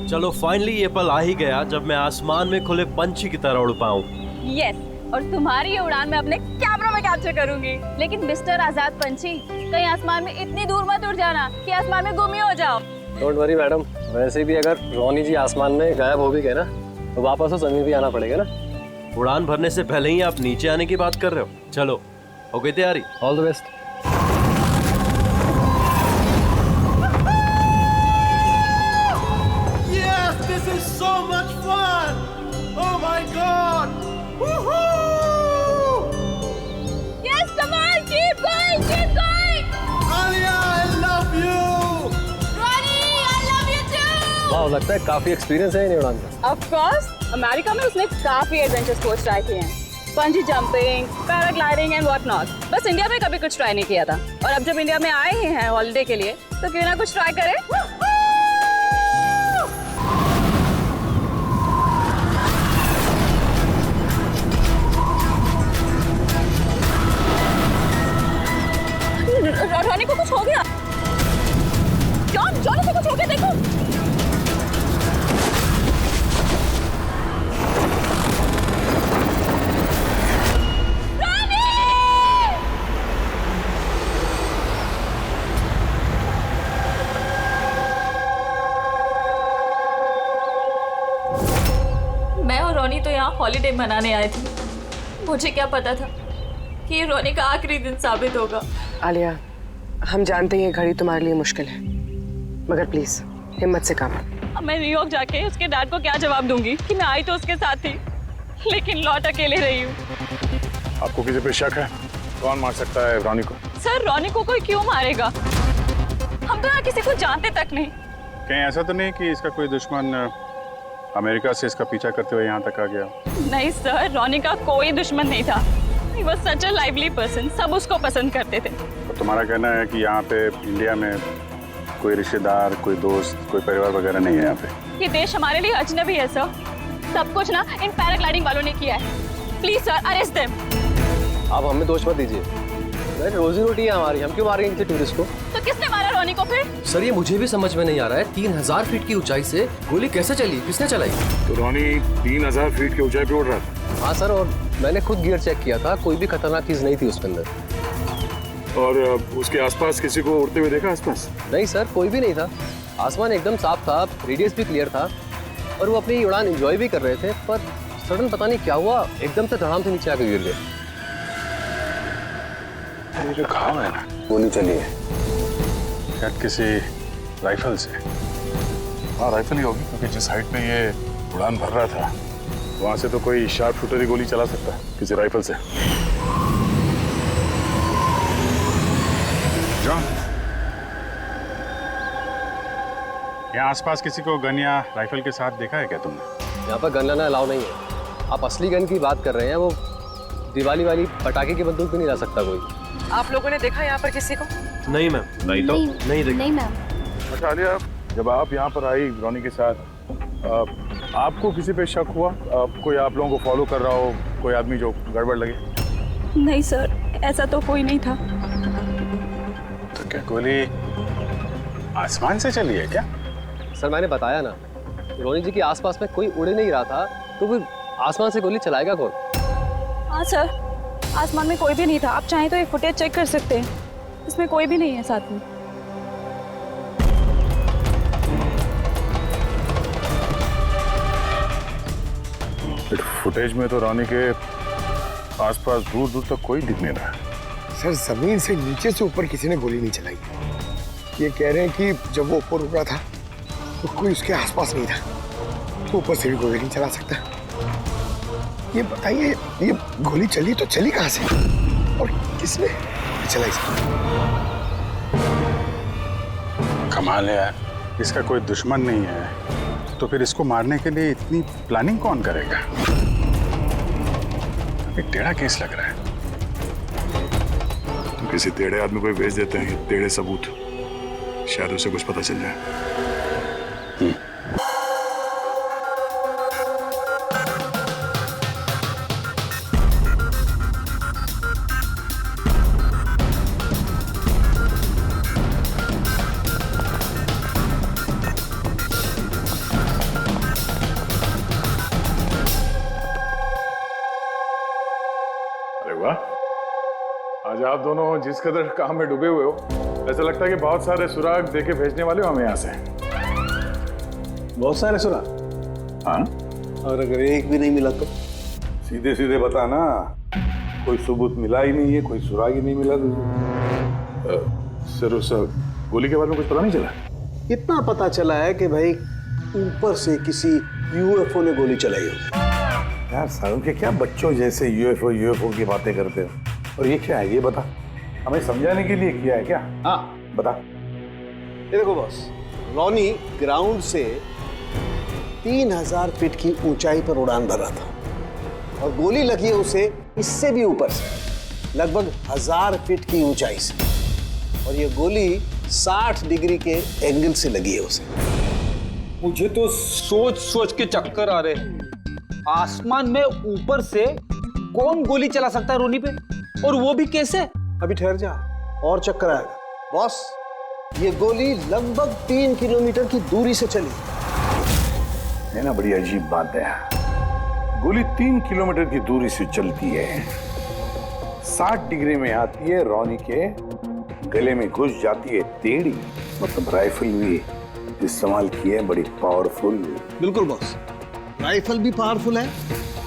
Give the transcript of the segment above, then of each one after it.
चलो फाइनली ये पल आ ही गया जब मैं आसमान में खुले पंछी की तरह उड़ पाऊं। यस, और तुम्हारी ये उड़ान मैं अपने कैमरा में कैप्चर करूंगी। लेकिन मिस्टर आजाद पंछी, कहीं आसमान में इतनी दूर मत उड़ जाना कि आसमान में गुम ही हो जाओ। डोंट वरी मैडम, वैसे भी अगर रोनी जी आसमान में गायब हो भी गए ना तो वापस तो जमीन भी आना पड़ेगा ना। उड़ान भरने से पहले ही आप नीचे आने की बात कर रहे हो। चलो हो गई तैयारी? All the best. Yes, this is so much fun. Oh my God. Woohoo! Yes, come on, keep going, keep going. Alia, I love you. Ronnie, I love you too. वाह, लगता है काफी एक्सपीरियंस है इन उड़ान का। Of course, अमेरिका में उसने काफी एडवेंचर स्पोर्ट्स ट्राई किए हैं, पंजी jumping, paragliding and what not. बस इंडिया में कभी कुछ ट्राई नहीं किया था, और अब जब इंडिया में आए ही हैं हॉलिडे के लिए तो क्यों ना कुछ ट्राई करें। रोनी को कुछ हो गया। जॉनी को कुछ हो गया, देखो। मैं और रोनी तो यहाँ हॉलिडे मनाने आए थे। मुझे क्या पता था कि ये रोनी का आखिरी दिन साबित होगा। आलिया, हम जानते हैं ये घड़ी तुम्हारे लिए मुश्किल है, मगर प्लीज हिम्मत से काम लो। अब मैं न्यूयॉर्क जाके उसके डैड को क्या जवाब दूंगी कि मैं आई तो उसके साथ थी, लेकिन लौट अकेले रही हूँ। आपको किसी पे शक है? कौन मार सकता है रोनी को? सर, रोनी को कोई क्यों मारेगा? हम तो यहाँ किसी को जानते तक नहीं। कहीं ऐसा तो नहीं कि इसका कोई दुश्मन अमेरिका से इसका पीछा करते हुए यहाँ तक आ गया? नहीं सर, रोनी का कोई दुश्मन नहीं था। He was such a lively person, सब उसको पसंद करते थे। तो तुम्हारा कहना है कि यहाँ पे इंडिया में कोई रिश्तेदार, कोई दोस्त, कोई परिवार वगैरह नहीं है यहाँ पे? ये देश हमारे लिए अजनबी है सर। सब कुछ ना इन पैराग्लाइडिंग वालों ने किया है। Please sir, arrest them. आप हमें दोष मत दीजिए, रोजी रोटी है हमारी, हम क्यों मारेंगे किसी टूरिस्ट को? तो किसने मारा रोनी को फिर? सर ये मुझे भी समझ में नहीं आ रहा है, 3000 फीट की ऊंचाई से गोली कैसे चली, किसने चलाई? तो रोनी 3000 फीट की ऊंचाई पे उड़ रहा था? हाँ सर, और मैंने खुद गियर चेक किया था, कोई भी खतरनाक चीज नहीं थी उसके अंदर। और उसके आसपास किसी को उड़ते हुए देखा आसपास? नहीं सर, कोई भी नहीं था। आसमान एकदम साफ था, रेडियस भी क्लियर था, और वो अपनी उड़ान एंजॉय भी कर रहे थे। पर सडन पता नहीं क्या हुआ, एकदम से धड़ाम से नीचे आके गिर गए। ये जो घाव है ना, गोली चली है शायद किसी राइफल से। हाँ राइफल ही होगी, क्योंकि जिस हाइट पे ये उड़ान भर रहा था वहां से तो कोई शार्प शूटर ही गोली चला सकता है किसी राइफल से। जॉन, यहाँ आसपास किसी को गन या राइफल के साथ देखा है क्या तुमने? यहाँ पर गन लाना अलाउ नहीं है। आप असली गन की बात कर रहे हैं, वो दिवाली वाली पटाखे की बंदूक भी नहीं ला सकता कोई। आप लोगों ने देखा यहाँ पर किसी को? नहीं मैम, नहीं तो नहीं देखा। नहीं मैम। अच्छा आलिया, जब आप यहाँ पर आई रोनी के साथ, आपको किसी पे शक हुआ? कोई आप लोगों को फॉलो कर रहा हो, कोई आदमी जो गड़बड़ लगे? नहीं सर, ऐसा तो कोई नहीं था। तो क्या गोली आसमान से चली है क्या? सर मैंने बताया ना, रोनी जी के आसपास में कोई उड़ नहीं रहा था, तो फिर आसमान से गोली चलाएगा कौन? हाँ सर, आसमान में कोई भी नहीं था। आप चाहें तो ये फुटेज चेक कर सकते हैं, इसमें कोई भी नहीं है साथ में। फुटेज में तो रोनी के आसपास दूर दूर तक कोई दिख नहीं रहा है। सर जमीन से नीचे से ऊपर किसी ने गोली नहीं चलाई। ये कह रहे हैं कि जब वो ऊपर रुका था तो कोई उसके आसपास नहीं था, तो ऊपर से भी गोली नहीं चला सकता। ये बताइए, ये गोली चली तो चली कहाँ से और किसने चलाई? कमाल है यार, इसका कोई दुश्मन नहीं है तो फिर इसको मारने के लिए इतनी प्लानिंग कौन करेगा? एक टेढ़ा केस लग रहा है। तो किसी टेढ़े आदमी को भेज देते हैं टेढ़े सबूत, शायद उसे कुछ पता चल जाए। आप दोनों जिस कदर काम में डूबे हुए हो, ऐसा लगता है कि बहुत सारे सुराग देके भेजने वाले हो हमें यहाँ से। बहुत सारे सुना। हाँ, और अगर एक भी नहीं मिला तो? सीधे सीधे बता ना, कोई सबूत मिला ही नहीं है, कोई सुराग ही नहीं मिला तुझे। सर उस गोली के बारे में कुछ पता नहीं चला? इतना पता चला है कि भाई ऊपर से किसी यूएफओ ने गोली चलाई हो। यार सालों के क्या बच्चों जैसे यूएफओ की बातें करते हो। और ये क्या है, ये बता, हमें समझाने के लिए किया है क्या? हाँ बता। ये देखो बॉस, रॉनी ग्राउंड से 3000 फीट की ऊंचाई पर उड़ान भर रहा था और गोली लगी है उसे इससे भी ऊपर से, लगभग 1000 फीट की ऊंचाई से। और ये गोली 60 डिग्री के एंगल से लगी है उसे। मुझे तो सोच सोच के चक्कर आ रहे हैं। आसमान में ऊपर से कौन गोली चला सकता है रोनी पे, और वो भी कैसे? अभी ठहर जा, और चक्कर आएगा। बॉस, ये गोली लगभग 3 किलोमीटर की दूरी से चली है ना, बड़ी अजीब बात है। गोली 3 किलोमीटर की दूरी से चलती है, 60 डिग्री में आती है, रॉनी के गले में घुस जाती है टेढ़ी। मतलब राइफल भी इस्तेमाल की है, बड़ी पावरफुल। बिल्कुल बॉस, राइफल भी पावरफुल है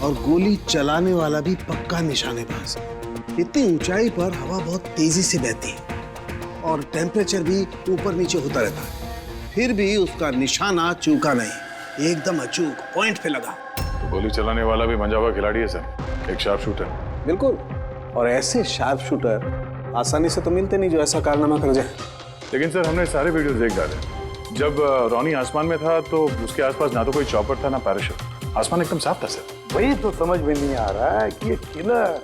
और गोली चलाने वाला भी पक्का निशानेबाज। इतनी ऊंचाई पर हवा बहुत तेजी से बहती है और टेम्परेचर भी ऊपर नीचे होता रहता है, फिर भी उसका निशाना चूका नहीं, एकदम अचूक पॉइंट पे लगा। तो गोली चलाने वाला भी मंजा हुआ खिलाड़ी है सर, एक शार्प शूटर। बिल्कुल, और ऐसे शार्प शूटर आसानी से तो मिलते नहीं जो ऐसा कारनामा कर जाए। लेकिन सर हमने सारे वीडियोस देख डाले। जब रॉनी आसमान में था तो उसके आसपास ना तो कोई चॉपर था ना पैराशूट, आसमान एकदम साफ था सर। वही तो समझ में नहीं आ रहा है कि ये किलर,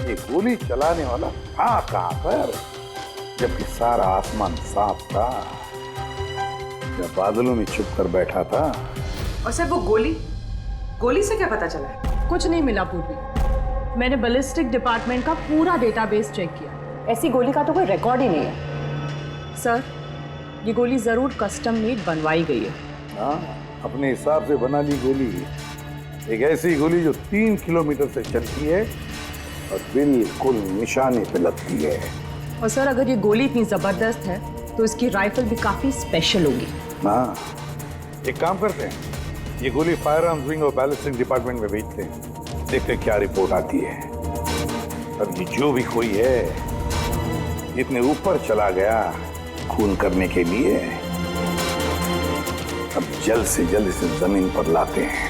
ये गोली चलाने वाला था कहां पर, जबकि सारा आसमान साफ था, जब बादलों में छुप कर बैठा था। और सर वो गोली से क्या पता चला है? कुछ नहीं मिला पूर्वी। मैंने बैलिस्टिक डिपार्टमेंट का पूरा डेटाबेस चेक किया। ऐसी गोली का तो कोई रिकॉर्ड ही नहीं है। सर, ये गोली जरूर कस्टम मेड बनवाई गई है। हाँ, अपने हिसाब से बना ली गोली। एक ऐसी गोली जो 3 किलोमीटर से चलती है और बिल्कुल निशाने पे लगती है। और सर, अगर ये गोली इतनी जबरदस्त है तो इसकी राइफल भी काफी स्पेशल होगी। हाँ, एक काम करते हैं, ये गोली फायर आर्म्स विंग और बैलिस्टिक डिपार्टमेंट में भेजते हैं, देखते हैं क्या रिपोर्ट आती है। अब ये जो भी कोई है, इतने ऊपर चला गया खून करने के लिए, अब जल्द से जल्द इसे जमीन पर लाते हैं।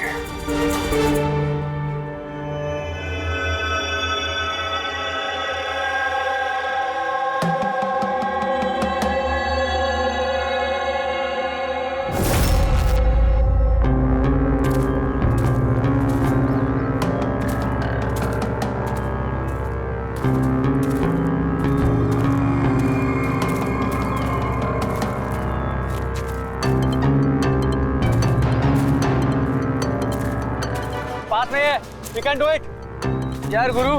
पास में है, we can do it। यार गुरु,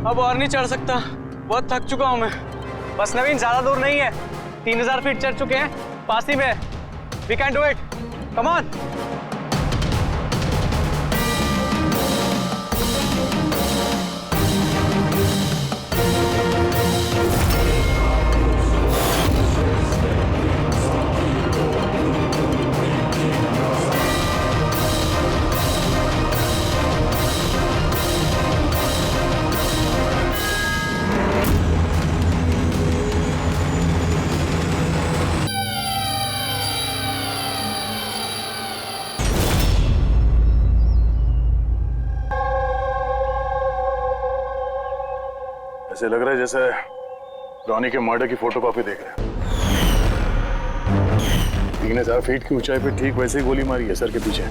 अब और नहीं चढ़ सकता, बहुत थक चुका हूं मैं। बस नवीन, ज्यादा दूर नहीं है, 3000 फीट चढ़ चुके हैं, पास ही में है। we can do it, come on। ऐसे लग रहा है जैसे रॉनी के मर्डर की फोटोकॉपी देख रहे हैं। 3000 फीट की ऊंचाई पे ठीक वैसे ही गोली मारी है सर के पीछे।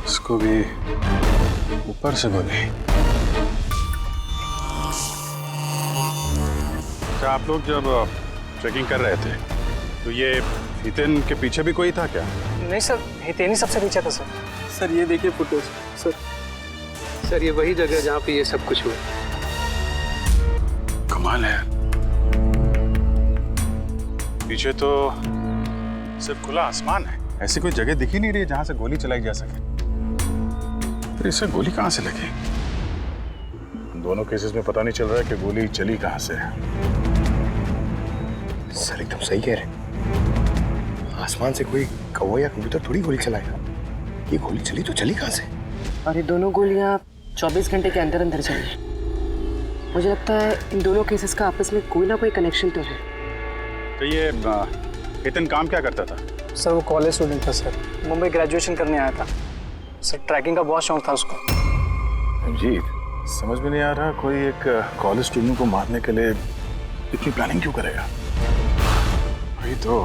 इसको भी ऊपर से गोली। क्या आप लोग जब ट्रैकिंग कर रहे थे तो ये हितेन के पीछे भी कोई था क्या? नहीं सर, हितेन ही सबसे पीछे था सर। सर ये देखिए फुटेज। सर ये वही जगह जहाँ पे ये सब कुछ हुआ। कमाल है। पीछे तो सिर्फ खुला आसमान है, ऐसी कोई जगह दिख ही नहीं रही जहां से गोली चलाई जा सके। तो इसे गोली कहां से लगी? दोनों केसेस में पता नहीं चल रहा है कि गोली चली कहाँ से है। सर एकदम सही कह रहे हैं। आसमान से कोई कौवा या कबूतर थोड़ी गोली चलाएगा। ये गोली चली तो चली कहाँ से? और ये दोनों गोलियां 24 घंटे के अंदर अंदर चली। मुझे लगता है इन दोनों केसेस का आपस में कोई ना कोई कनेक्शन तो है। तो ये हितन काम क्या करता था? सर वो कॉलेज स्टूडेंट था सर, मुंबई ग्रेजुएशन करने आया था सर। ट्रैकिंग का बहुत शौक था उसको। अजीत, समझ में नहीं आ रहा, कोई एक कॉलेज स्टूडेंट को मारने के लिए इतनी प्लानिंग क्यों करेगा? वही तो,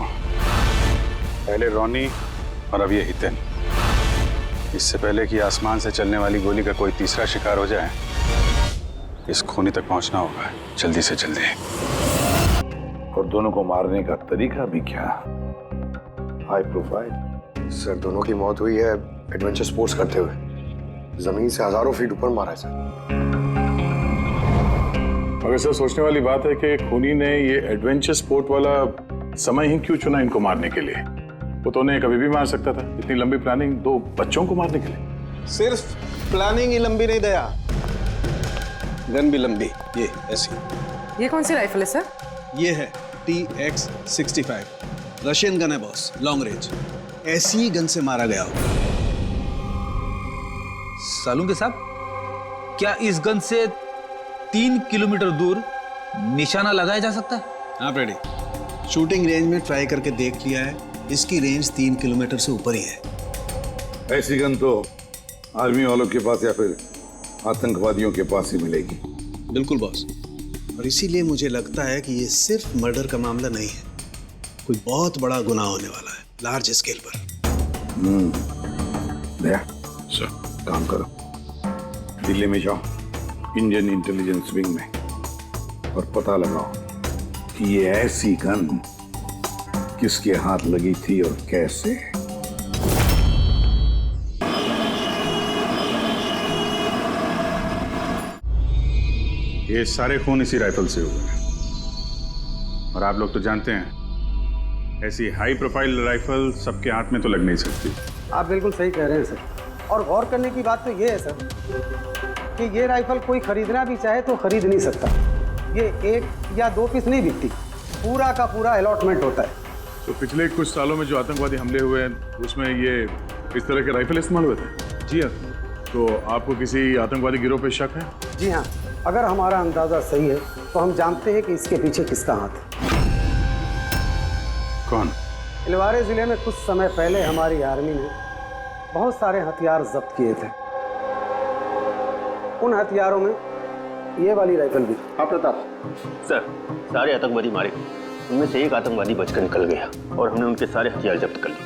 पहले रॉनी और अब ये हितन। इससे पहले कि आसमान से चलने वाली गोली का कोई तीसरा शिकार हो जाए, इस खूनी तक पहुंचना होगा जल्दी से जल्दी। और दोनों को मारने का तरीका भी क्या? High profile. सर दोनों की मौत हुई है एडवेंचर स्पोर्ट्स करते हुए। जमीन से हजारों फीट ऊपर मारा है सर। मगर सर सोचने वाली बात है कि खूनी ने ये एडवेंचर स्पोर्ट वाला समय ही क्यों चुना इनको मारने के लिए? वो तो उन्हें कभी भी मार सकता था। इतनी लंबी प्लानिंग 2 बच्चों को मारने के लिए। सिर्फ प्लानिंग ही लंबी नहीं दया, गन भी लंबी। ये ऐसी। ये कौन सी राइफल है सर? ये है TX-65, रशियन गन है बॉस, लॉन्ग रेंज। ऐसी ही गन से मारा गया होगा। सालुंके साहब, क्या इस गन से 3 किलोमीटर दूर निशाना लगाया जा सकता है? हाँ फ्रेडी, शूटिंग रेंज में ट्राई करके देख लिया है। इसकी रेंज 3 किलोमीटर से ऊपर ही है। ऐसी गन तो आर्मी वालों के पास या फिर आतंकवादियों के पास ही मिलेगी। बिल्कुल बॉस, और इसीलिए मुझे लगता है कि ये सिर्फ मर्डर का मामला नहीं है, कोई बहुत बड़ा गुनाह होने वाला है, लार्ज स्केल पर। दया सर, काम करो, दिल्ली में जाओ इंडियन इंटेलिजेंस विंग में और पता लगाओ कि ये ऐसी गन किसके हाथ लगी थी और कैसे। ये सारे खून इसी राइफल से हुए हैं। और आप लोग तो जानते हैं, ऐसी हाई प्रोफाइल राइफल सबके हाथ में तो लग नहीं सकती। आप बिल्कुल सही कह रहे हैं सर। और गौर करने की बात तो ये है सर कि ये राइफल कोई खरीदना भी चाहे तो खरीद नहीं सकता। ये 1 या 2 पीस नहीं बिकती, पूरा का पूरा अलॉटमेंट होता है। तो पिछले कुछ सालों में जो आतंकवादी हमले हुए हैं उसमें ये इस तरह के राइफल इस्तेमाल हुए थे? जी हाँ। तो आपको किसी आतंकवादी गिरोह पे शक है? जी हाँ, अगर हमारा अंदाजा सही है तो हम जानते हैं कि इसके पीछे किसका हाथ है। कौन? इलवारे जिले में कुछ समय पहले हमारी आर्मी ने बहुत सारे हथियार जब्त किए थे। उन हथियारों में ये वाली राइफल भी। हाँ प्रताप सर, सारे आतंकवादी मारे, उनमें से एक आतंकवादी बचकर निकल गया और हमने उनके सारे हथियार जब्त कर लिए।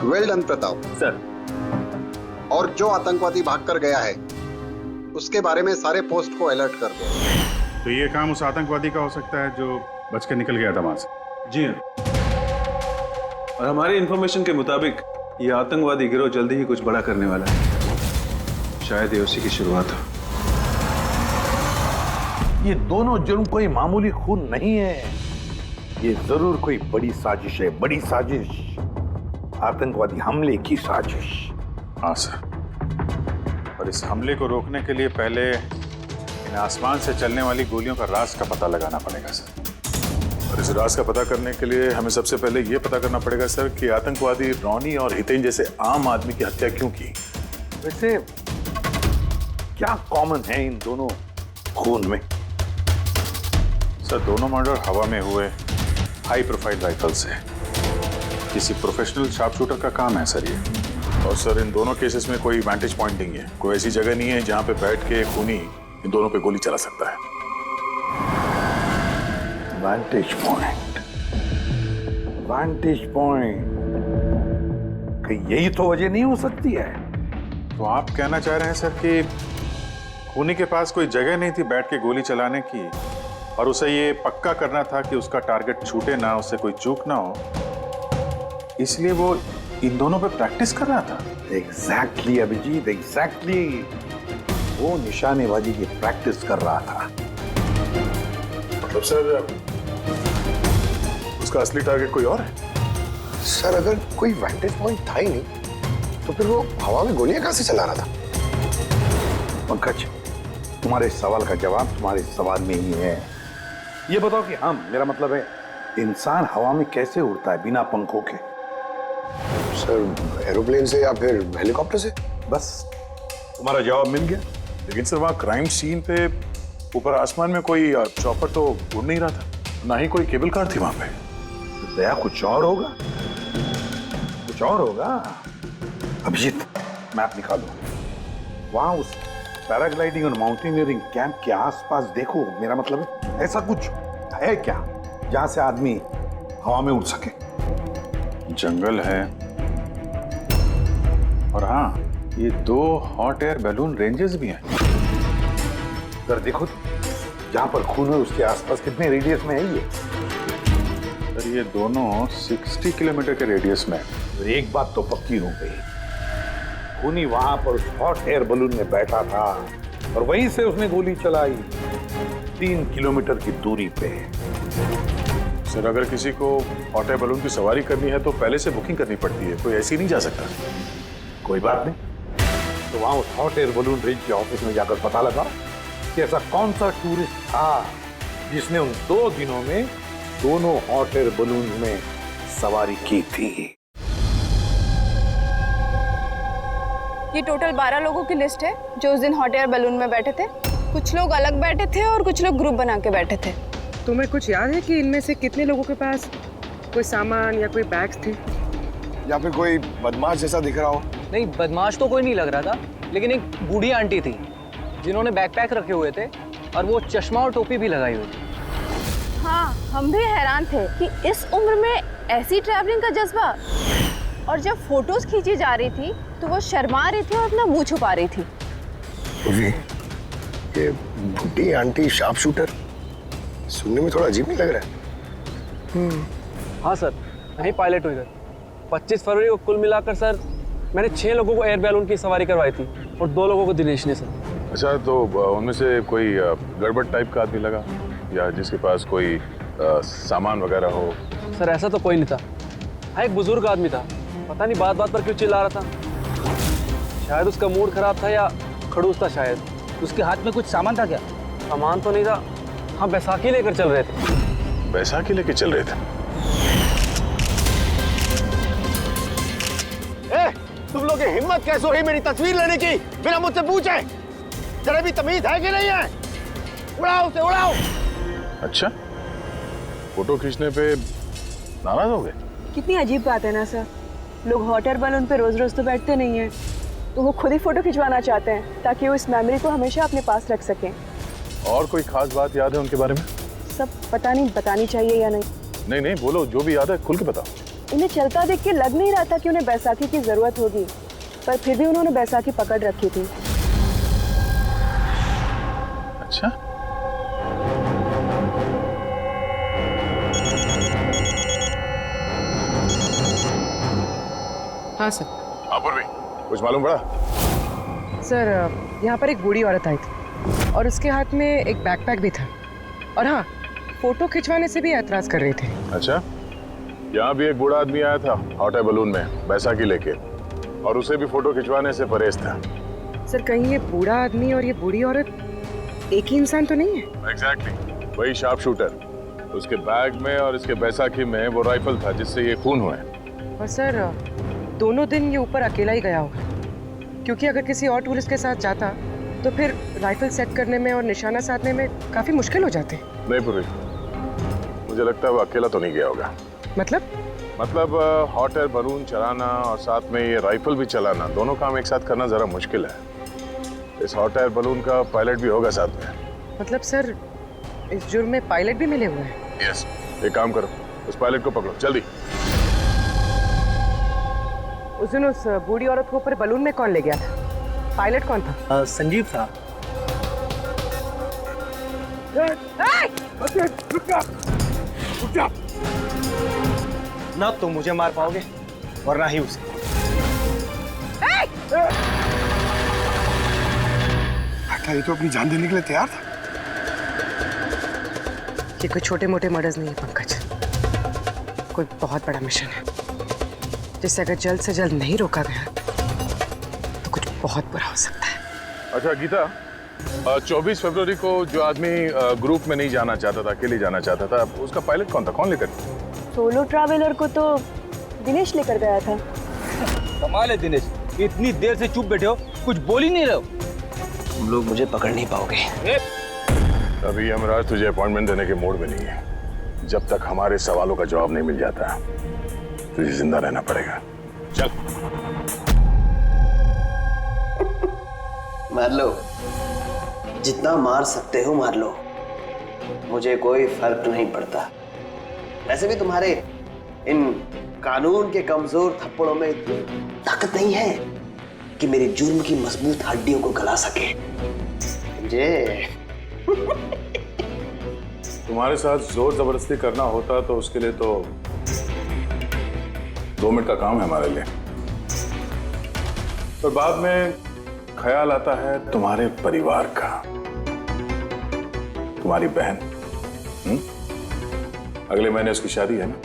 Well done Pratap sir. और जो आतंकवादी भागकर गया है उसके बारे में सारे पोस्ट को अलर्ट कर दो। तो ये काम उस आतंकवादी का हो सकता है जो बचकर निकल गया था वहां से? जी हाँ, और हमारी इंफॉर्मेशन के मुताबिक ये आतंकवादी गिरोह जल्दी ही कुछ बड़ा करने वाला है। शायद ये उसी की शुरुआत हो। ये दोनों जुर्म कोई मामूली खून नहीं है, ये जरूर कोई बड़ी साजिश है, बड़ी साजिश, आतंकवादी हमले की साजिश। हाँ सर, और इस हमले को रोकने के लिए पहले इन आसमान से चलने वाली गोलियों का राज का पता लगाना पड़ेगा सर। और इस राज का पता करने के लिए हमें सबसे पहले ये पता करना पड़ेगा सर कि आतंकवादी रॉनी और हितेन जैसे आम आदमी की हत्या क्यों की। वैसे क्या कॉमन है इन दोनों खून में? सर, दोनों मर्डर हवा में हुए हाई प्रोफाइल राइफल से। किसी प्रोफेशनल शार्प शूटर का काम है सर ये। और सर, इन दोनों केसेस में कोई वैंटेज पॉइंट नहीं है, कोई ऐसी जगह नहीं है जहां पे बैठ के खूनी इन दोनों पे गोली चला सकता है। वैंटेज पॉइंट, वैंटेज पॉइंट, यही तो वजह नहीं हो सकती है? तो आप कहना चाह रहे हैं सर कि खूनी के पास कोई जगह नहीं थी बैठ के गोली चलाने की, और उसे ये पक्का करना था कि उसका टारगेट छूटे ना, उससे कोई चूक ना हो, इसलिए वो इन दोनों पे प्रैक्टिस कर रहा था। एग्जैक्टली अभिजीत, एग्जैक्टली, वो निशानेबाजी की प्रैक्टिस कर रहा था। मतलब सर, उसका असली टारगेट कोई और है? सर, अगर कोई वैंटेज पॉइंट था ही नहीं तो फिर वो हवा में गोलियां कहां से चला रहा था? पंकज, तुम्हारे सवाल का जवाब तुम्हारे सवाल में ही है। ये बताओ कि हम, मेरा मतलब है इंसान हवा में कैसे उड़ता है बिना पंखों के? सर एरोप्लेन से या फिर हेलीकॉप्टर से। बस तुम्हारा जवाब मिल गया। लेकिन सर वहाँ क्राइम सीन पे ऊपर आसमान में कोई चॉपर तो उड़ नहीं रहा था, ना ही कोई केबल कार थी वहां पे। दया कुछ और होगा, कुछ और होगा। अभिजीत, मैप निकालो। वहां उस पैराग्लाइडिंग और माउंटेनियरिंग कैंप के आसपास देखो, मेरा मतलब है ऐसा कुछ है क्या जहां से आदमी हवा में उड़ सके? जंगल है, और हाँ, ये 2 हॉट एयर बैलून रेंजेस भी हैं। सर देखो जहां पर खून है उसके आसपास कितने रेडियस में है ये? सर ये दोनों 60 किलोमीटर के रेडियस में है। तो एक बात तो पक्की हो गई, खूनी वहां पर उस हॉट एयर बलून में बैठा था और वहीं से उसने गोली चलाई 3 किलोमीटर की दूरी पे। सर अगर किसी को हॉट एयर बलून की सवारी करनी है तो पहले से बुकिंग करनी पड़ती है, कोई ऐसे ही नहीं जा सकता। कोई बात नहीं, तो वहां उस हॉट एयर बलून रेंज के ऑफिस में जाकर पता लगा कि ऐसा कौन सा टूरिस्ट था जिसने उन 2 दिनों में दोनों हॉट एयर बलून में सवारी की थी। ये टोटल 12 लोगों की लिस्ट है जो उस दिन हॉट एयर बैलून में बैठे थे। कुछ लोग अलग बैठे थे और कुछ लोग ग्रुप बना के बैठे थे। तुम्हें कुछ याद है कि इनमें से कितने लोगों के पास कोई सामान या कोई बैग्स थे, या फिर कोई बदमाश जैसा दिख रहा हो? नहीं, बदमाश तो कोई नहीं लग रहा था, लेकिन एक बूढ़ी आंटी थी जिन्होंने बैकपैक रखे हुए थे और वो चश्मा और टोपी भी लगाई हुई थी। हाँ, हम भी हैरान थे कि इस उम्र में ऐसी ट्रैवलिंग का जज्बा। और जब फोटोज खींची जा रही थी तो वो शर्मा रही थी और अपना मुंह छुपा रही थी। ये बुढ़ी आंटी शार्प शूटर, सुनने में थोड़ा अजीब नहीं लग रहा है? हाँ सर, मैं ही पायलट हूँ इधर। 25 फरवरी को कुल मिलाकर सर मैंने 6 लोगों को एयर बैलून की सवारी करवाई थी और 2 लोगों को दिनेश ने सर। अच्छा, तो उनमें से कोई गड़बड़ टाइप का आदमी लगा या जिसके पास कोई सामान वगैरह हो? सर ऐसा तो कोई नहीं था। हाँ, एक बुजुर्ग आदमी था, पता नहीं बात बात पर क्यों चिल्ला रहा था। शायद उसका मूड खराब था या खड़ूस था शायद। उसके हाथ में कुछ सामान था क्या? सामान तो नहीं था। हाँ, बैसाखी लेकर चल रहे थे। बैसाखी लेके चल रहे थे? तुम लोग की हिम्मत कैसे हुई मेरी तस्वीर लेने की बिना मुझसे पूछे? जरा भी तमीज है कि नहीं है? उड़ाओ उसे, उड़ाओ। अच्छा, फोटो खींचने पे नाराज हो गए? कितनी अजीब बात है ना सर। लोग हॉट एयर बैलून पे रोज रोज तो बैठते नहीं हैं, तो वो खुद ही फोटो खिंचवाना चाहते हैं ताकि वो इस मेमोरी को हमेशा अपने पास रख सकें। और कोई खास बात याद है उनके बारे में? सब पता नहीं बतानी चाहिए या नहीं। नहीं नहीं, बोलो, जो भी याद है खुल के बताओ। इन्हें चलता देख के लग नहीं रहा था कि उन्हें बैसाखी की जरूरत होगी, पर फिर भी उन्होंने बैसाखी पकड़ रखी थी। अच्छा, हाँ सर। अपूर्वी, कुछ मालूम पड़ा? सर यहाँ पर एक बूढ़ी औरत आई थी और उसके हाथ में एक बैकपैक भी था, और हाँ, फोटो खिंचवाने से भी एतराज कर रही थी। अच्छा, यहाँ भी एक बूढ़ा आदमी आया था हॉट एयर बलून में बैसाखी लेके, और उसे भी फोटो खिंचवाने से परहेज था। सर कहीं ये बूढ़ा आदमी और ये बूढ़ी औरत एक ही इंसान तो नहीं है? एग्जैक्टली, वही शार्प शूटर। उसके बैग में और इसके बैसाखी में वो राइफल था जिससे ये खून हुए। और सर दोनों दिन ये ऊपर अकेला ही गया होगा, क्योंकि अगर किसी और टूरिस्ट के साथ जाता तो फिर राइफल सेट करने में और निशाना साधने में काफी मुश्किल हो जाते। नहीं पूरी, मुझे लगता है वो अकेला तो नहीं गया होगा। मतलब हॉट एयर बलून चलाना और साथ में ये राइफल भी चलाना, दोनों काम एक साथ करना जरा मुश्किल है। इस हॉट एयर बलून का पायलट भी होगा साथ में। मतलब सर इस जुर्म में पायलट भी मिले हुए हैं? यस, एक काम करो, उस पायलट को पकड़ो जल्दी। उस दिन उस बूढ़ी औरत को ऊपर बलून में कौन ले गया था? पायलट कौन था? संजीव था। ना तुम मुझे मार पाओगे और ना ही उसे। ये तो अपनी जान देने के लिए तैयार था। ये कोई छोटे मोटे मर्डर्स नहीं है पंकज, कोई बहुत बड़ा मिशन है जिसे अगर जल्द से जल्द नहीं रोका गया तो कुछ बहुत बुरा हो सकता है। अच्छा गीता, 24 फरवरी को जो आदमी ग्रुप में नहीं जाना चाहता था, अकेले जाना चाहता था, उसका पायलट कौन था? कौन लेकर? सोलो ट्रैवलर को तो दिनेश लेकर गया था। कमाल है दिनेश, इतनी देर से चुप बैठे हो, कुछ बोल ही नहीं रहे हो। तुम लोग मुझे पकड़ नहीं पाओगे। अभी यमराज तुझे अपॉइंटमेंट देने के मूड में नहीं है। जब तक हमारे सवालों का जवाब नहीं मिल जाता, तुझे जिंदा रहना पड़ेगा। चल। मार लो, जितना मार सकते हो मार लो, मुझे कोई फर्क नहीं पड़ता। वैसे भी तुम्हारे इन कानून के कमजोर थप्पड़ों में इतनी ताकत नहीं है कि मेरे जुर्म की मजबूत हड्डियों को गला सके। समझे? तुम्हारे साथ जोर जबरदस्ती करना होता तो उसके लिए तो 2 मिनट का काम है हमारे लिए, पर बाद में ख्याल आता है तुम्हारे परिवार का, तुम्हारी बहन। अगले महीने उसकी शादी है ना?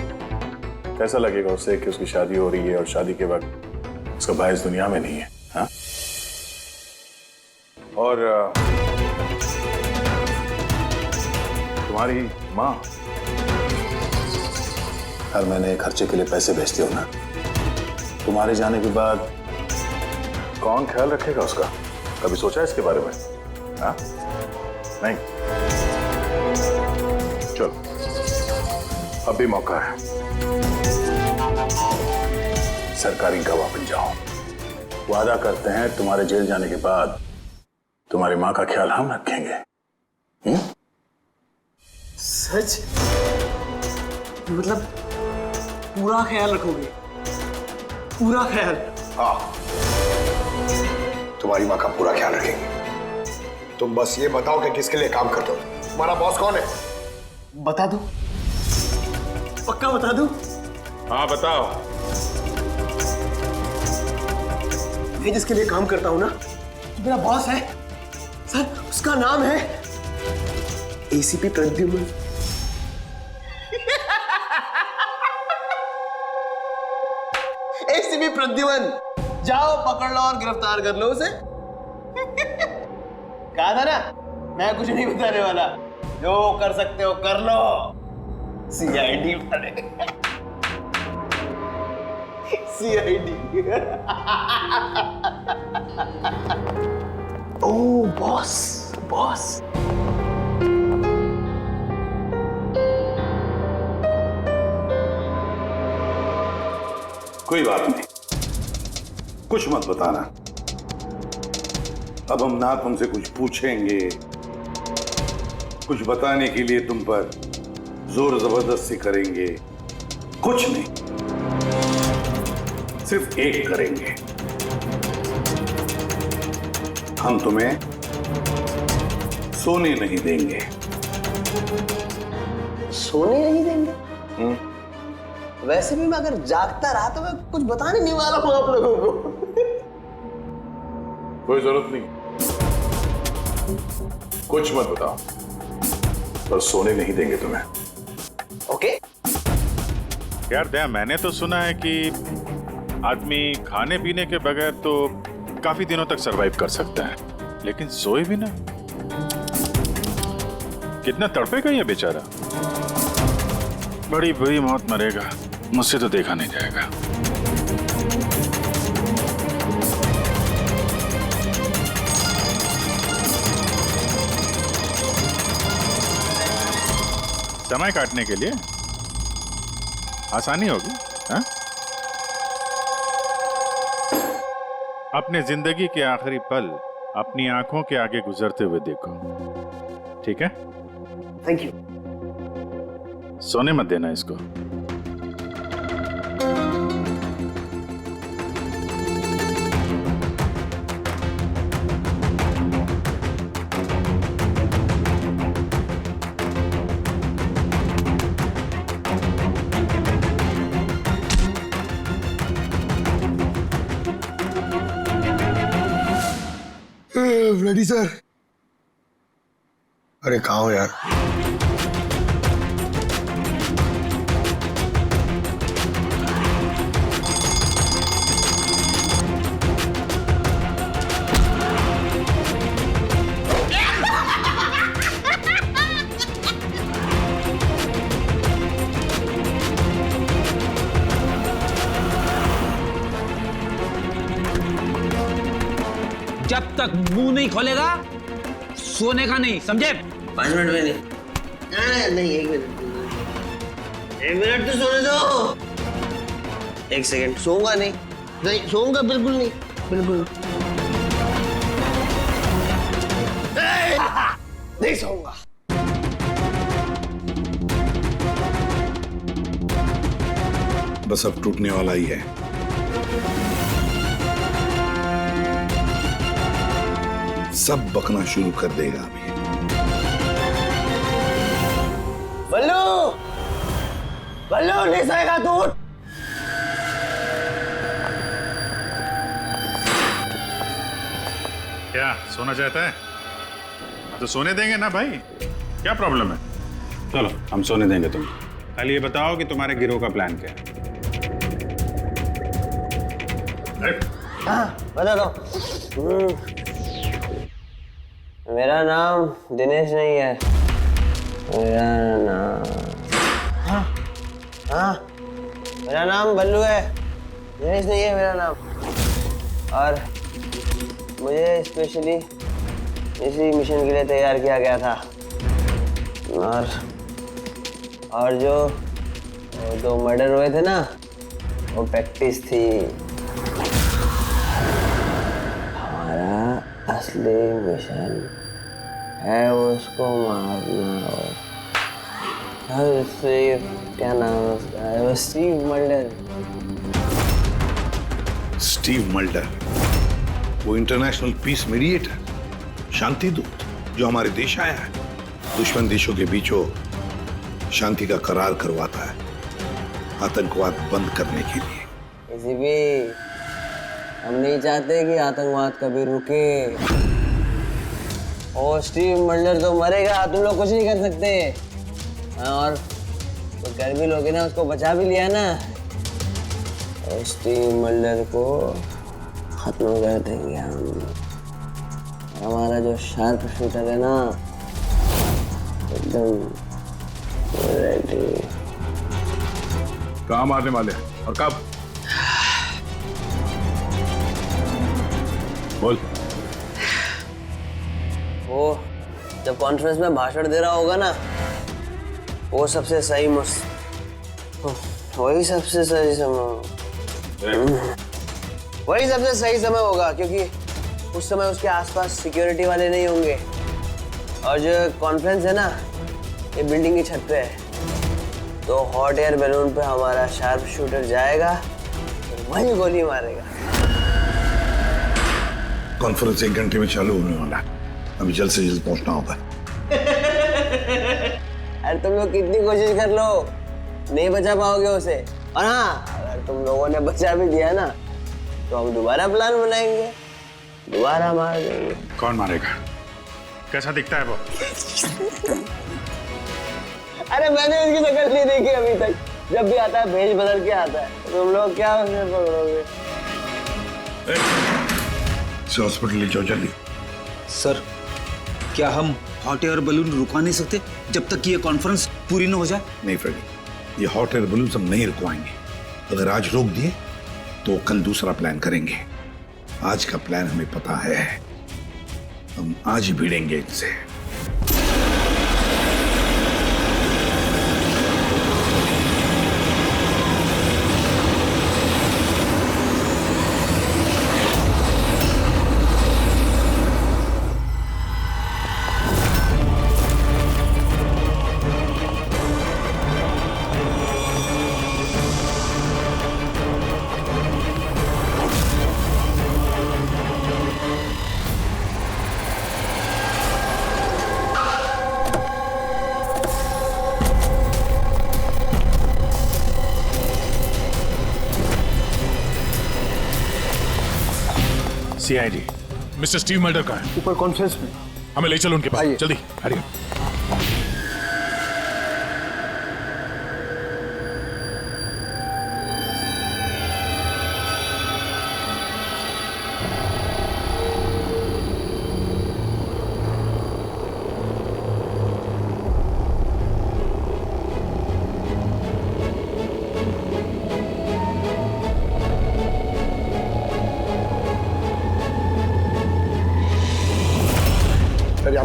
कैसा लगेगा उसे कि उसकी शादी हो रही है और शादी के वक्त उसका भाई इस दुनिया में नहीं है? हाँ? और तुम्हारी माँ हर महीने खर्चे के लिए पैसे भेजती हो ना, तुम्हारे जाने के बाद कौन ख्याल रखेगा उसका? कभी सोचा है इसके बारे में? हाँ? नहीं? चलो, अब भी मौका है, सरकारी गवाह बन जाओ। वादा करते हैं तुम्हारे जेल जाने के बाद तुम्हारी माँ का ख्याल हम रखेंगे। सच? मतलब पूरा ख्याल रखोगे? पूरा ख्याल? हाँ, तुम्हारी माँ का पूरा ख्याल रखेंगे। तुम बस ये बताओ कि किसके लिए काम करते हो? तुम्हारा बॉस कौन है? बता दो, पक्का बता दो? हाँ बताओ। मैं जिसके लिए काम करता हूं ना, मेरा बॉस है सर, उसका नाम है एसीपी प्रद्युम्न। एसीपी प्रद्युम्न, जाओ पकड़ लो और गिरफ्तार कर लो उसे। कहा था ना, मैं कुछ नहीं बताने वाला, जो कर सकते हो कर लो। सीआईडी पड़े, सीआईडी। ओ बॉस, बॉस। कोई बात नहीं, कुछ मत बताना। अब हम ना तुमसे कुछ पूछेंगे, कुछ बताने के लिए तुम पर जोर जबरदस्ती करेंगे, कुछ नहीं, सिर्फ एक करेंगे, हम तुम्हें सोने नहीं देंगे। सोने नहीं देंगे? वैसे भी मैं अगर जागता रहा तो मैं कुछ बताने नहीं वाला हूं आप लोगों को। कोई जरूरत नहीं, कुछ मत बताओ, पर सोने नहीं देंगे तुम्हें। ओके? यार दया, मैंने तो सुना है कि आदमी खाने पीने के बगैर तो काफी दिनों तक सरवाइव कर सकता है, लेकिन सोए भी ना, कितना तड़पेगा ये बेचारा। बड़ी बुरी मौत मरेगा, मुझसे तो देखा नहीं जाएगा। समय काटने के लिए आसानी होगी। हाँ? अपने जिंदगी के आखिरी पल अपनी आंखों के आगे गुजरते हुए देखो, ठीक है? Thank you. सोने मत देना इसको। Ready sir. अरे कहाँ हो यार? तक मुंह नहीं खोलेगा सोने का नहीं, समझे? 5 मिनट में नहीं। नहीं 1 मिनट, 1 मिनट तो सोने दो। 1 सेकंड, सोऊंगा नहीं, नहीं सोऊंगा बिल्कुल नहीं, बिल्कुल नहीं सोऊंगा। बस अब टूटने वाला ही है। सब बकना शुरू कर देगा अभी। बल्लू, बल्लू नहीं सोएगा तू। क्या सोना चाहता है? तो सोने देंगे ना भाई, क्या प्रॉब्लम है? चलो हम सोने देंगे तुम। खाली ये बताओ कि तुम्हारे गिरोह का प्लान क्या है? हाँ बता दो। मेरा नाम दिनेश नहीं है, मेरा नाम मेरा नाम बल्लू है, दिनेश नहीं है मेरा नाम। और मुझे स्पेशली इसी मिशन के लिए तैयार किया गया था। और जो 2 मर्डर हुए थे ना, वो प्रैक्टिस थी। हमारा असली मिशन है उसको मारना। और क्या नाम है उसका? वो स्टीव मल्डर। स्टीव मल्डर, वो इंटरनेशनल पीस मीडिएटर, शांति दूत जो हमारे देश आया है, दुश्मन देशों के बीच वो शांति का करार करवाता है, आतंकवाद बंद करने के लिए। किसी भी हम नहीं चाहते कि आतंकवाद कभी रुके। और स्टीव मल्डर तो मरेगा, तुम लोग कुछ नहीं कर सकते। और तो कर भी लोगे ना, उसको बचा भी लिया ना, और स्टीव मल्डर को खत्म कर देंगे हम। हमारा जो शार्प शूटर है ना, एकदम रेडी। कहाँ मारने वाले और कब? बोल। वो जब कॉन्फ्रेंस में भाषण दे रहा होगा ना, वो सबसे सही वही सबसे सही समय होगा, क्योंकि उस समय उसके आसपास सिक्योरिटी वाले नहीं होंगे। और जो कॉन्फ्रेंस है ना, ये बिल्डिंग की छत पे है, तो हॉट एयर बैलून पे हमारा शार्प शूटर जाएगा और वहीं गोली मारेगा। कॉन्फ्रेंस 1 घंटे में चालू होने वाला है, अभी जल्द से जल्द पहुंचना होगा। अरे तुम लोग कितनी कोशिश कर लो, नहीं बचा पाओगे उसे। और हाँ, अगर तुम लोगों ने बचा भी दिया ना, तो हम दोबारा प्लान बनाएंगे, दोबारा मार देंगे। कौन मारेगा? कैसा दिखता है वो? अरे मैंने उसकी शक्ल नहीं देखी अभी तक। जब भी आता है भेष बदल के आता है। तुम लोग क्या उसमें पकड़ोगे? हॉस्पिटल ले जाओ जल्दी। सर, क्या हम हॉट एयर बलून रुकवा नहीं सकते जब तक कि ये कॉन्फ्रेंस पूरी न हो जाए? नहीं फ्रेडी, ये हॉट एयर बलून हम नहीं रुकवाएंगे। अगर आज रोक दिए तो कल दूसरा प्लान करेंगे। आज का प्लान हमें पता है, हम आज ही भिड़ेंगे इनसे। सीआईडी मिस्टर स्टीव मल्डर कहाँ है? ऊपर कॉन्फ्रेंस में। हमें ले चलो उनके पास, जल्दी हरिया।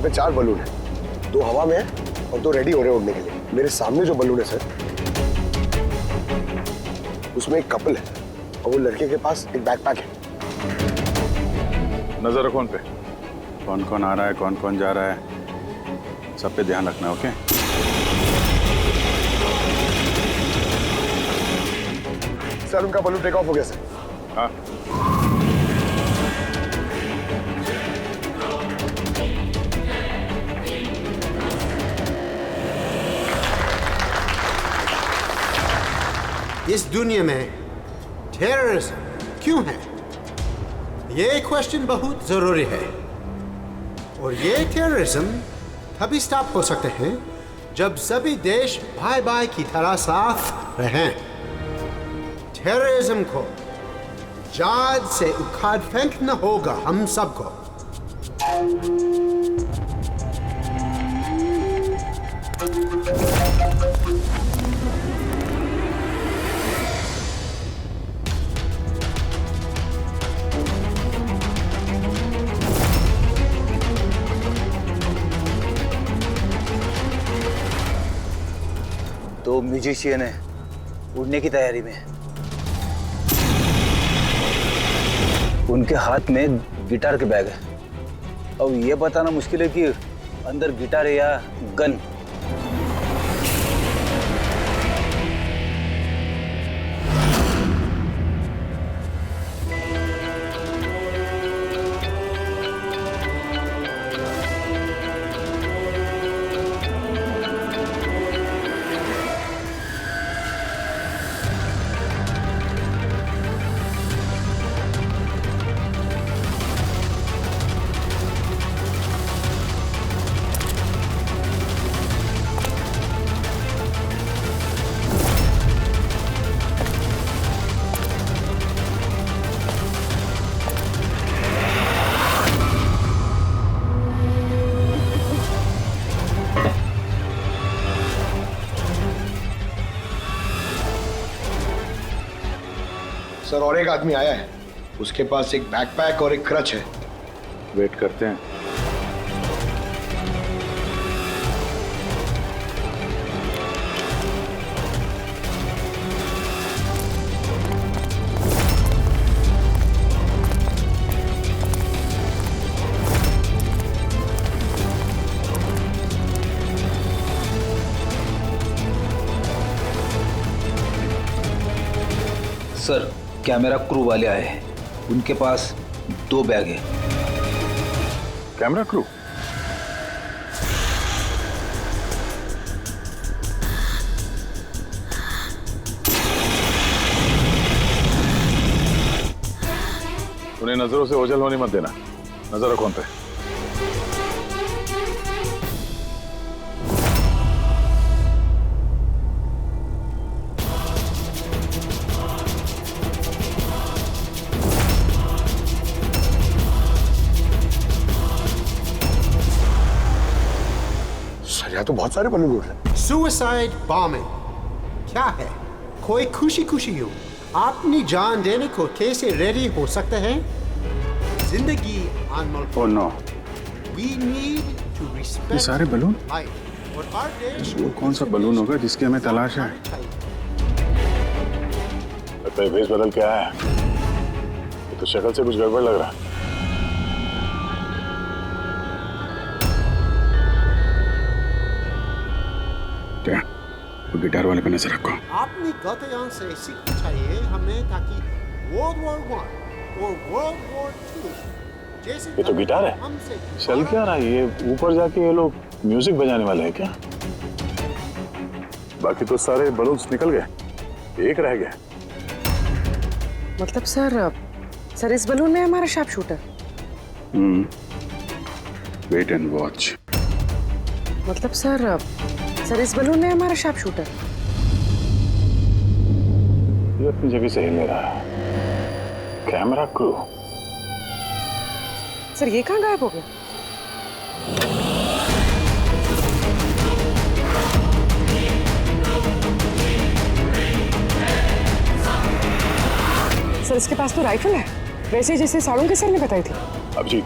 पे 4 बलून है, 2 हवा में है और 2 रेडी हो रहे हैं उड़ने के लिए। मेरे सामने जो बलून है सर, उसमें एक कपल है और वो लड़के के पास एक बैकपैक है। नजर रखो उन पे, कौन कौन आ रहा है, कौन कौन जा रहा है, सब पे ध्यान रखना। ओके? सर उनका बलून टेक ऑफ हो गया सर। हाँ। इस दुनिया में टेररिज्म क्यों है, ये क्वेश्चन बहुत जरूरी है। और ये टेररिज्म तभी स्टॉप हो सकते हैं जब सभी देश भाई भाई की तरह साथ रहें। टेररिज्म को जड़ से उखाड़ फेंकना होगा हम सबको। तो म्यूजिशियन है, उड़ने की तैयारी में है। उनके हाथ में गिटार के बैग है। अब ये बताना मुश्किल है कि अंदर गिटार है या गन। सर और एक आदमी आया है, उसके पास एक बैकपैक और एक क्रच है। वेट करते हैं। सर कैमरा क्रू वाले आए हैं, उनके पास 2 बैग है। Camera crew? उन्हें नजरों से ओझल होने मत देना। नजर रखो उन पे। यहाँ तो बहुत सारे बलून उड़ रहे हैं। सुसाइड बॉम्बिंग क्या है? कोई खुशी खुशी हो अपनी जान देने को कैसे रेडी हो सकते हैं? जिंदगी अनमोल। Oh no. We need to respect ये सारे बलून? life। और हर देश वो कौन सा बलून होगा जिसकी हमें तलाश है? लगता है भेष बदल के आया है। ये तो शक्ल से कुछ गड़बड़ लग रहा है। गिटार वाले पे नजर रखो। अपनी गलतियों से सीखना चाहिए हमें, ताकि World War I और World War II जैसे ये तो गिटार है। चल क्या रहा है ये? ऊपर जाके ये लोग म्यूजिक बजाने वाले हैं क्या? बाकी तो सारे बलून्स निकल गए, एक रह गया। मतलब सर इस बलून में हमारा sharp shooter. Wait and watch. मतलब सर इस बलून में हमारा शार्प शूटर। ये अपनी जगह से हिल रहा है। Camera crew. सर ये कहाँ गायब हो गया? सर इसके पास तो राइफल है, वैसे जैसे साड़ू के सर ने बताई थी। Abhijeet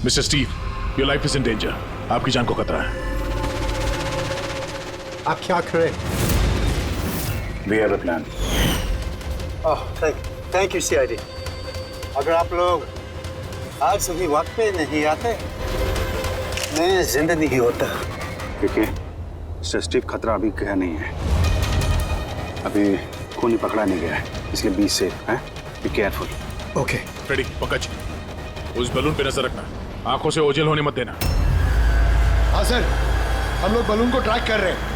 mister Steve, your life is in danger. आपकी जान को खतरा है। आप क्या करें? We have a plan. Thank you CID. अगर आप लोग आज सुबह वक्त पे नहीं आते, मैं जिंदा नहीं होता। देखिए मिस्टर स्टीव, खतरा अभी गया नहीं है, अभी खूनी पकड़ा नहीं गया है, इसलिए बी सेफ है। Be careful. Okay Freddy, Pankaj, उस बलून पे नजर रखना, आंखों से ओझल होने मत देना। हाँ सर, हम लोग बलून को ट्रैक कर रहे हैं।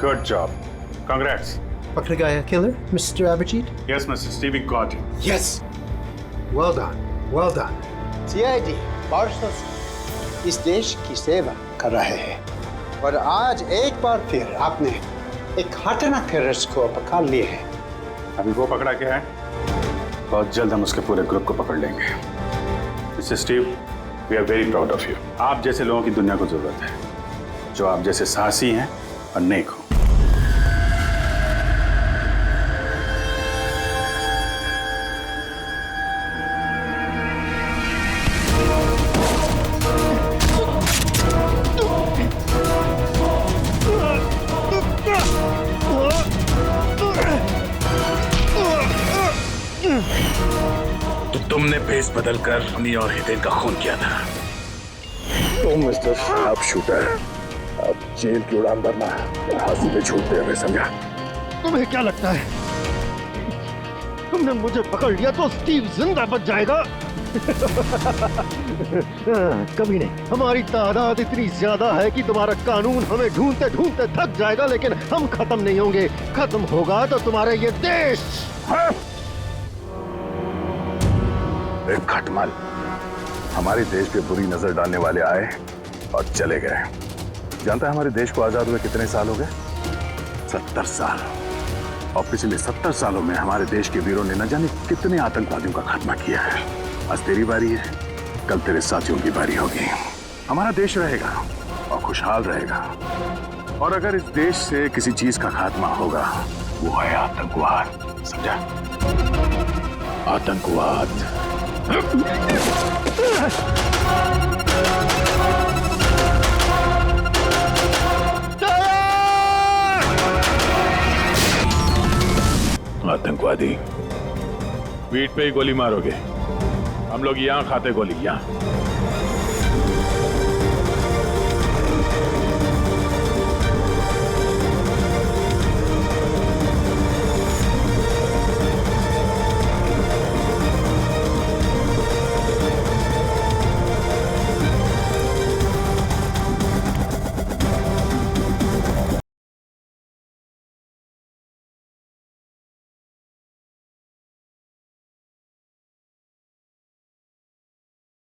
Good job. Congrats. पकड़ गया killer, Mr. Abhijit? Yes, Mr. Steve, we got him. Yes. Well done. Well done. CID बरसों से इस देश की सेवा कर रहे हैं और आज एक बार फिर आपने एक खतरनाक टेररिस्ट को पकड़ लिए हैं। अभी वो पकड़ा क्या है? बहुत जल्द हम उसके पूरे ग्रुप को पकड़ लेंगे। Mister Steve, we are very proud of you. आप जैसे लोगों की दुनिया को जरूरत है, जो आप जैसे साहसी हैं और नेक हो। तो तुमने भेस बदलकर हनी और हितेन का खून किया था। तुम मिस्टर शार्प शूटर, अब जेल की उड़ान भरना है, फांसी पे झूलते हुए, समझा? तुम्हें क्या लगता है तुमने मुझे पकड़ लिया तो स्टीव जिंदा बच जाएगा? कभी नहीं। हमारी तादाद इतनी ज्यादा है कि तुम्हारा कानून हमें ढूंढते ढूंढते थक जाएगा, लेकिन हम खत्म नहीं होंगे। खत्म होगा तो तुम्हारे ये देश। एक खटमल हमारे देश पे बुरी नजर डालने वाले आए और चले गए। जानता है हमारे देश को आजाद हुए कितने साल हो गए? 70 साल। और पिछले 70 सालों में हमारे देश के वीरों ने न जाने कितने आतंकवादियों का खात्मा किया है। आज तेरी बारी है, कल तेरे साथियों की बारी होगी। हमारा देश रहेगा और खुशहाल रहेगा। और अगर इस देश से किसी चीज का खात्मा होगा, वो है आतंकवाद। समझा? आतंकवाद। आतंकवादी, पीठ पे ही गोली मारोगे? हम लोग यहाँ खाते गोली, यहाँ।